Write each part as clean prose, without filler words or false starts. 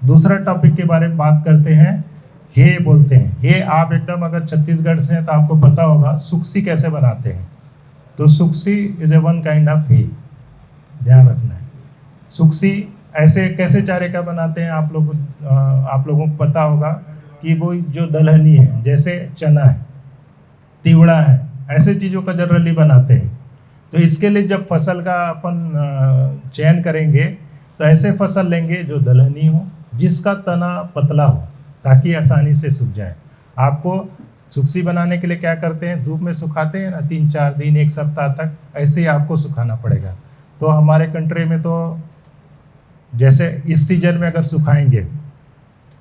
दूसरा टॉपिक के बारे में बात करते हैं, हे बोलते हैं। हे आप एकदम अगर छत्तीसगढ़ से हैं तो आपको पता होगा सुक्सी कैसे बनाते हैं। तो सुक्सी is a one kind of हे, ध्यान रखना है। सुक्सी ऐसे कैसे चारे का बनाते हैं आप लोगों को पता होगा कि वो जो दलहनी है, जैसे चना है, तिवड़ा है, ऐसे चीज़ों का जनरली बनाते हैं। तो इसके लिए जब फसल का अपन चयन करेंगे तो ऐसे फसल लेंगे जो दलहनी हो, जिसका तना पतला हो, ताकि आसानी से सूख जाए। आपको सुक्सी बनाने के लिए क्या करते हैं, धूप में सुखाते हैं ना, 3-4 दिन 1 सप्ताह तक ऐसे ही आपको सुखाना पड़ेगा। तो हमारे कंट्री में तो जैसे इस सीजन में अगर सुखाएंगे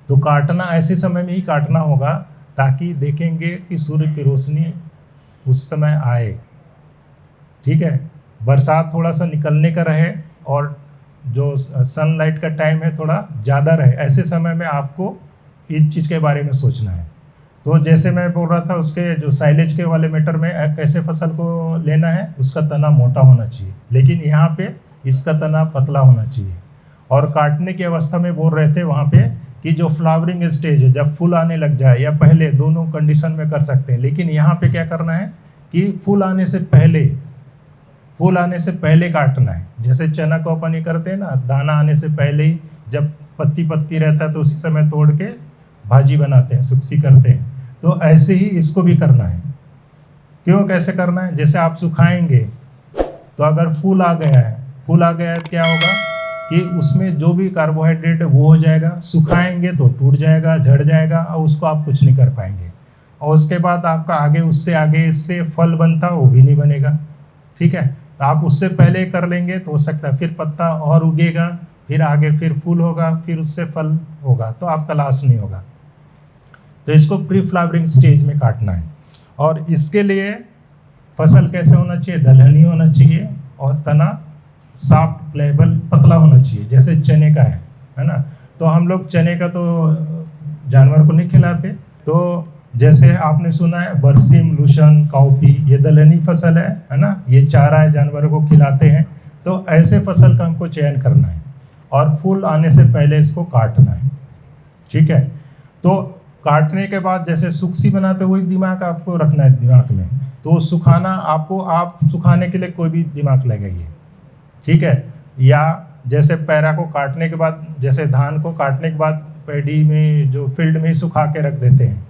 तो काटना ऐसे समय में ही काटना होगा, ताकि देखेंगे कि सूर्य की रोशनी उस समय आए। ठीक है, बरसात थोड़ा सा निकलने का रहे और जो सनलाइट का टाइम है थोड़ा ज़्यादा रहे, ऐसे समय में आपको इस चीज़ के बारे में सोचना है। तो जैसे मैं बोल रहा था, उसके जो साइलेज के वाले मैटर में कैसे फसल को लेना है, उसका तना मोटा होना चाहिए, लेकिन यहाँ पे इसका तना पतला होना चाहिए। और काटने की अवस्था में बोल रहे थे वहाँ पे कि जो फ्लावरिंग स्टेज है, जब फूल आने लग जाए या पहले, दोनों कंडीशन में कर सकते हैं। लेकिन यहाँ पे क्या करना है कि फूल आने से पहले काटना है। जैसे चना को अपन ये करते हैं ना, दाना आने से पहले ही, जब पत्ती रहता है तो उसी समय तोड़ के भाजी बनाते हैं, सुक्सी करते हैं। तो ऐसे ही इसको भी करना है। क्यों, कैसे करना है, जैसे आप सुखाएंगे तो अगर फूल आ गया है क्या होगा कि उसमें जो भी कार्बोहाइड्रेट है वो हो जाएगा। सुखाएंगे तो टूट जाएगा, झड़ जाएगा और उसको आप कुछ नहीं कर पाएंगे। और उसके बाद आपका उससे आगे इससे फल बनता वो भी नहीं बनेगा। ठीक है, तो आप उससे पहले कर लेंगे तो हो सकता है फिर पत्ता और उगेगा, फिर आगे फिर फूल होगा, फिर उससे फल होगा, तो आपका लॉस नहीं होगा। तो इसको प्री फ्लावरिंग स्टेज में काटना है। और इसके लिए फसल कैसे होना चाहिए, दलहनी होना चाहिए और तना सॉफ्ट प्लेबल पतला होना चाहिए, जैसे चने का है ना। तो हम लोग चने का तो जानवर को नहीं खिलाते। तो जैसे आपने सुना है बरसीम, लूशन, काउपी, ये दलहनी फसल है ना, ये चारा है, जानवरों को खिलाते हैं। तो ऐसे फसल का हमको चयन करना है और फूल आने से पहले इसको काटना है। ठीक है, तो काटने के बाद जैसे सुक्सी बनाते हुए दिमाग आपको रखना है दिमाग में। तो सुखाना आपको, आप सुखाने के लिए कोई भी दिमाग लगाइए। ठीक है, या जैसे पैरा को काटने के बाद, जैसे धान को काटने के बाद पैडी में जो फील्ड में ही सुखा के रख देते हैं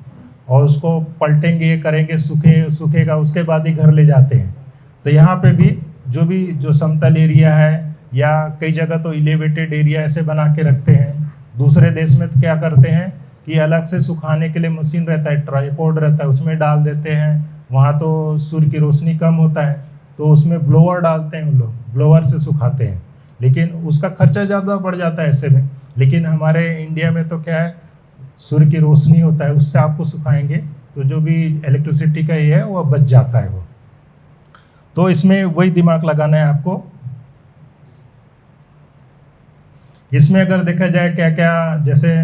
और उसको पलटेंगे, ये करेंगे, सूखेगा, उसके बाद ही घर ले जाते हैं। तो यहाँ पे भी जो समतल एरिया है या कई जगह तो एलिवेटेड एरिया ऐसे बना के रखते हैं। दूसरे देश में तो क्या करते हैं कि अलग से सुखाने के लिए मशीन रहता है, ट्राइपॉड रहता है, उसमें डाल देते हैं। वहाँ तो सूर्य की रोशनी कम होता है तो उसमें ब्लोअर डालते हैं, उन लोग ब्लोअर से सुखाते हैं, लेकिन उसका खर्चा ज़्यादा बढ़ जाता है ऐसे में। लेकिन हमारे इंडिया में तो क्या है, सूर्य की रोशनी होता है, उससे आपको सुखाएंगे तो जो भी इलेक्ट्रिसिटी का ये है वो बच जाता है वो। तो इसमें वही दिमाग लगाना है आपको। इसमें अगर देखा जाए क्या क्या जैसे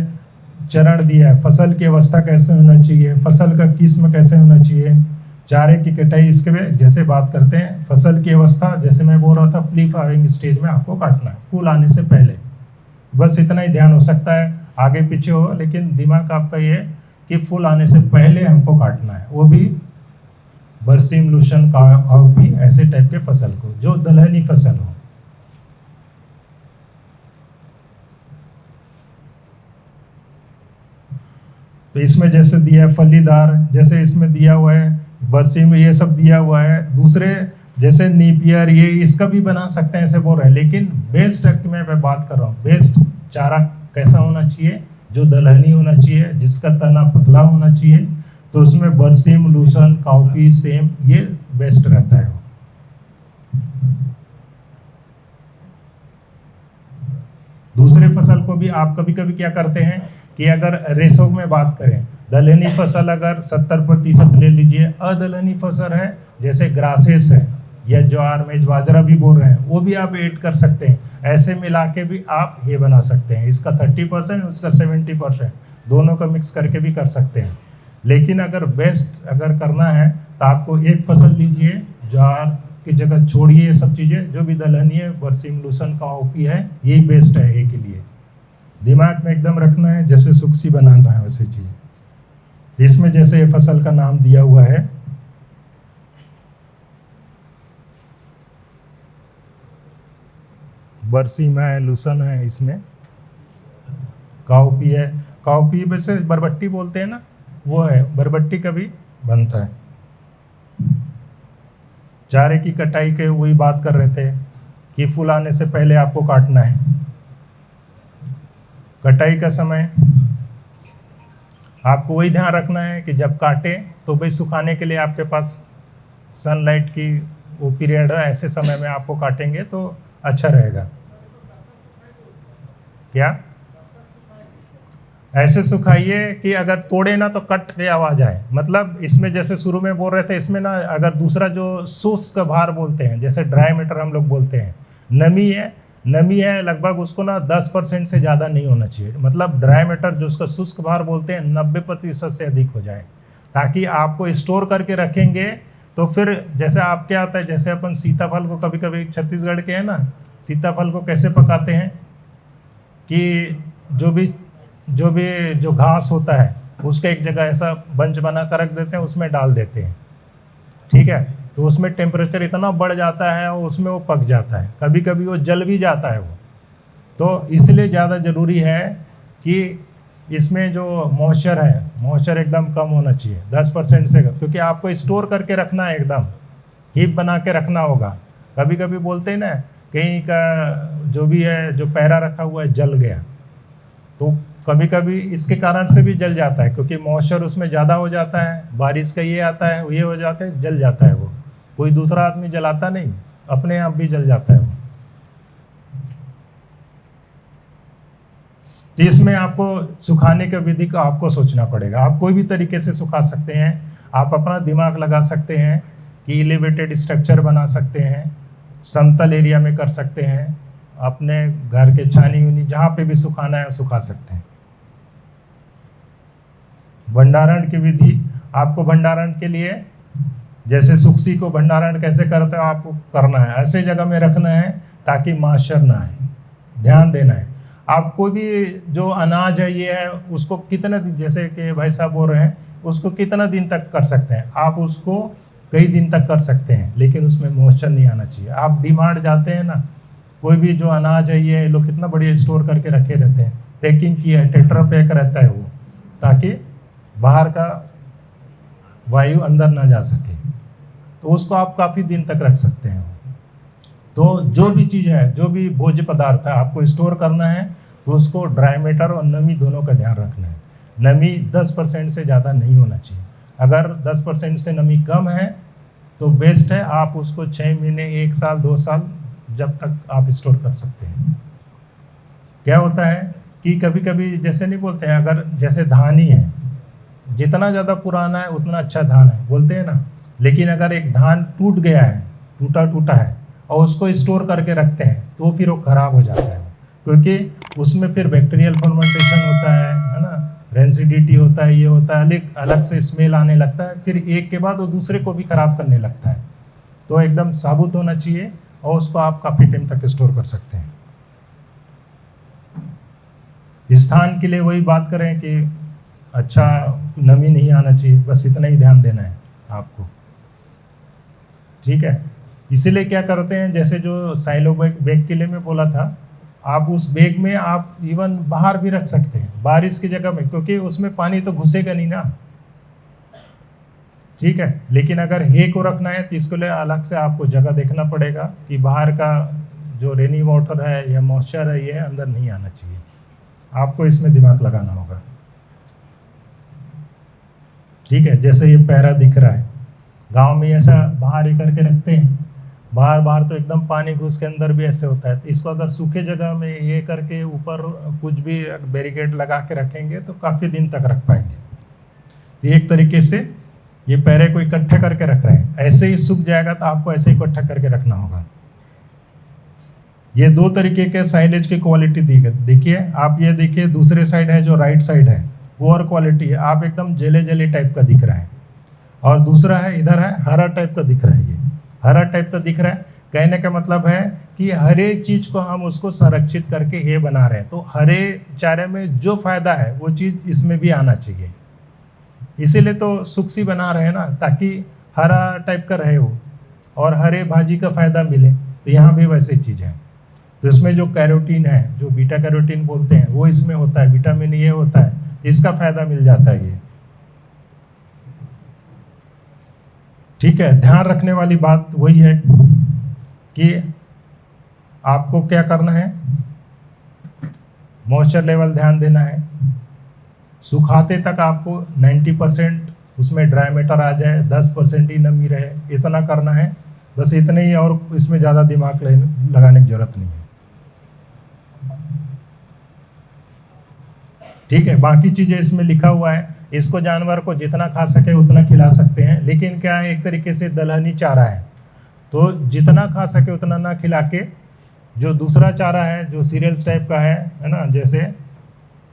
चरण दिया है, फसल की अवस्था कैसे होना चाहिए, फसल का किस्म कैसे होना चाहिए, चारे की कटाई, इसके में जैसे बात करते हैं। फसल की अवस्था जैसे मैं बोल रहा था, प्री फ्लावरिंग स्टेज में आपको काटना है, फूल आने से पहले। बस इतना ही ध्यान हो सकता है, आगे पीछे हो, लेकिन दिमाग आपका ये कि फूल आने से पहले हमको काटना है, वो भी बरसीम, लूशन, काउपी, ऐसे टाइप के फसल को, जो दलहनी फसल हो। तो इसमें जैसे दिया है फलीदार, जैसे इसमें दिया हुआ है बरसीम, ये सब दिया हुआ है। दूसरे जैसे नीपियर, ये इसका भी बना सकते हैं, ऐसे बोल रहे हैं। लेकिन बेस्ट मैं बात कर रहा हूँ, बेस्ट चारा कैसा होना चाहिए, जो दलहनी होना चाहिए, जिसका तना पतला होना चाहिए। तो उसमें बरसीम, लूसन, काउपी, सेम, ये बेस्ट रहता है। दूसरे फसल को भी आप कभी कभी क्या करते हैं कि अगर रेशो में बात करें, दलहनी फसल अगर 70% ले लीजिए, अदलहनी फसल है जैसे ग्रासेस है या ज्वार, मेज, बाजरा भी बोल रहे हैं, वो भी आप ऐड कर सकते हैं। ऐसे मिला के भी आप ये बना सकते हैं, इसका 30%, उसका 70%, दोनों का मिक्स करके भी कर सकते हैं। लेकिन अगर बेस्ट अगर करना है तो आपको एक फसल लीजिए, ज्वार की जगह छोड़िए ये सब चीज़ें, जो भी दलहनी है, बरसीम, लूसन, काउपी है, यही बेस्ट है ए के लिए। दिमाग में एकदम रखना है, जैसे सुक्सी बनाना है वैसे चीज। इसमें जैसे ये फसल का नाम दिया हुआ है, बरसीमा है, लूसन है, इसमें काउपी है। काउपी वैसे बरबट्टी बोलते हैं ना, वो है, बरबट्टी का भी बनता है। चारे की कटाई के वही बात कर रहे थे कि फूल आने से पहले आपको काटना है। कटाई का समय आपको वही ध्यान रखना है कि जब काटे तो भाई सुखाने के लिए आपके पास सनलाइट की वो पीरियड है, ऐसे समय में आपको काटेंगे तो अच्छा रहेगा। क्या ऐसे सुखाइए कि अगर तोड़े ना तो कट के आवाज आए। मतलब इसमें जैसे शुरू में बोल रहे थे, इसमें ना अगर दूसरा जो शुष्क भार बोलते हैं, जैसे ड्राई मैटर हम लोग बोलते हैं, नमी है लगभग उसको ना 10% से ज़्यादा नहीं होना चाहिए। मतलब ड्राई मैटर जो उसका शुष्क भार बोलते हैं 90% से अधिक हो जाए, ताकि आपको स्टोर करके रखेंगे तो फिर जैसे आप क्या आता है, जैसे अपन सीताफल को कभी कभी छत्तीसगढ़ के है ना, सीताफल को कैसे पकाते हैं कि जो घास होता है उसका एक जगह ऐसा बंच बना कर रख देते हैं, उसमें डाल देते हैं, ठीक है, तो उसमें टेम्परेचर इतना बढ़ जाता है और उसमें वो पक जाता है, कभी कभी वो जल भी जाता है वो। तो इसलिए ज़्यादा ज़रूरी है कि इसमें जो मॉइस्चर है, मॉइस्चर एकदम कम होना चाहिए, 10% से, क्योंकि आपको स्टोर करके रखना है, एकदम हीप बना के रखना होगा। कभी कभी बोलते हैं ना, कहीं का जो भी है, जो पैरा रखा हुआ है जल गया, तो कभी कभी इसके कारण से भी जल जाता है, क्योंकि मॉइस्चर उसमें ज़्यादा हो जाता है, बारिश का ये आता है, ये हो जाता है, जल जाता है वो। कोई दूसरा आदमी जलाता नहीं, अपने आप भी जल जाता है वो। तो इसमें आपको सुखाने के विधि का आपको सोचना पड़ेगा। आप कोई भी तरीके से सुखा सकते हैं, आप अपना दिमाग लगा सकते हैं कि एलिवेटेड स्ट्रक्चर बना सकते हैं, समतल एरिया में कर सकते हैं, अपने घर के छानी उनी जहाँ पे भी सुखाना है सुखा सकते हैं। भंडारण की विधि, आपको भंडारण के लिए जैसे सुक्सी को भंडारण कैसे करते हो आपको करना है, ऐसे जगह में रखना है ताकि मॉइस्चर ना आए, ध्यान देना है। आप कोई भी जो अनाज है ये है, उसको कितना दिन, जैसे कि भाई साहब बोल रहे हैं, उसको कितना दिन तक कर सकते हैं आप, उसको कई दिन तक कर सकते हैं, लेकिन उसमें मॉइस्चर नहीं आना चाहिए। आप डीमार्ट जाते हैं ना, कोई भी जो अनाज है ये लोग कितना बढ़िया स्टोर करके रखे रहते हैं, पैकिंग किया है, टेट्रा पैक रहता है वो, ताकि बाहर का वायु अंदर ना जा सके, तो उसको आप काफ़ी दिन तक रख सकते हैं। तो जो भी चीज़ है, जो भी भोज्य पदार्थ है आपको स्टोर करना है, तो उसको ड्राई मैटर और नमी दोनों का ध्यान रखना है। नमी 10% से ज़्यादा नहीं होना चाहिए। अगर 10% से नमी कम है तो बेस्ट है, आप उसको 6 महीने, 1 साल, 2 साल जब तक आप स्टोर कर सकते हैं। क्या होता है कि कभी कभी जैसे नहीं बोलते हैं, अगर जैसे धान ही है, जितना ज़्यादा पुराना है उतना अच्छा धान है बोलते हैं ना, लेकिन अगर एक धान टूट गया है, टूटा है, और उसको स्टोर करके रखते हैं, तो फिर वो खराब हो जाता है, क्योंकि उसमें फिर बैक्टीरियल फर्मेंटेशन होता है ना, रेंसिडिटी होता है, ये होता है, अलग से स्मेल आने लगता है, फिर एक के बाद वो दूसरे को भी खराब करने लगता है। तो एकदम साबुत होना चाहिए और उसको आप काफ़ी टाइम तक स्टोर कर सकते हैं। स्थान के लिए वही बात करें कि अच्छा नमी नहीं आना चाहिए, बस इतना ही ध्यान देना है आपको, ठीक है। इसीलिए क्या करते हैं, जैसे जो साइलो बैग के लिए मैं बोला था, आप उस बैग में आप इवन बाहर भी रख सकते हैं, बारिश की जगह में, क्योंकि उसमें पानी तो घुसेगा नहीं ना, ठीक है। लेकिन अगर हे को रखना है तो इसके लिए अलग से आपको जगह देखना पड़ेगा कि बाहर का जो रेनी वाटर है या मॉइस्चर है ये अंदर नहीं आना चाहिए, आपको इसमें दिमाग लगाना होगा, ठीक है। जैसे ये पैरा दिख रहा है, गांव में ऐसा बाहर ही करके रखते हैं, बाहर तो एकदम पानी घुस के अंदर भी ऐसे होता है, तो इसको अगर सूखे जगह में ये करके ऊपर कुछ भी बैरिकेड लगा के रखेंगे तो काफ़ी दिन तक रख पाएंगे। तो एक तरीके से ये पैरे को इकट्ठे करके रख रहे हैं, ऐसे ही सूख जाएगा तो आपको ऐसे ही इकट्ठा करके रखना होगा। ये 2 तरीके के साइलेज की क्वालिटी देखिए आप, ये देखिए दूसरे साइड है जो राइट साइड है वो और क्वालिटी है, आप एकदम जेले टाइप का दिख रहा है, और दूसरा है इधर है हरा टाइप का दिख रहा है। ये हरा टाइप का दिख रहा है, कहने का मतलब है कि हरे चीज को हम उसको संरक्षित करके ये बना रहे हैं, तो हरे चारे में जो फायदा है वो चीज इसमें भी आना चाहिए। इसीलिए तो सुक्सी बना रहे हैं ना, ताकि हरा टाइप का रहे वो और हरे भाजी का फायदा मिले। तो यहाँ भी वैसे चीज है। तो इसमें जो कैरोटीन है, जो बीटा कैरोटीन बोलते हैं, वो इसमें होता है, विटामिन ए होता है, इसका फायदा मिल जाता है ये। ठीक है, ध्यान रखने वाली बात वही है कि आपको क्या करना है, मॉइस्चर लेवल ध्यान देना है। सुखाते तक आपको 90% उसमें ड्राई मैटर आ जाए, 10% ही नमी रहे, इतना करना है बस, इतने ही, और इसमें ज़्यादा दिमाग लगाने की जरूरत नहीं है। ठीक है, बाकी चीज़ें इसमें लिखा हुआ है। इसको जानवर को जितना खा सके उतना खिला सकते हैं, लेकिन क्या है, एक तरीके से दलहनी चारा है, तो जितना खा सके उतना ना खिला के जो दूसरा चारा है, जो सीरियल्स टाइप का है ना, जैसे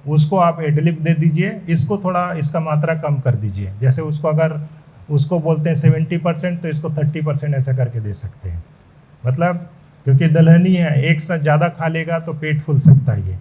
उसको आप एडलिप दे दीजिए, इसको थोड़ा इसका मात्रा कम कर दीजिए। जैसे उसको अगर उसको बोलते हैं 70%, तो इसको 30% ऐसा करके दे सकते हैं। मतलब क्योंकि दलहनी है, एक साथ ज़्यादा खा लेगा तो पेट फूल सकता है ये।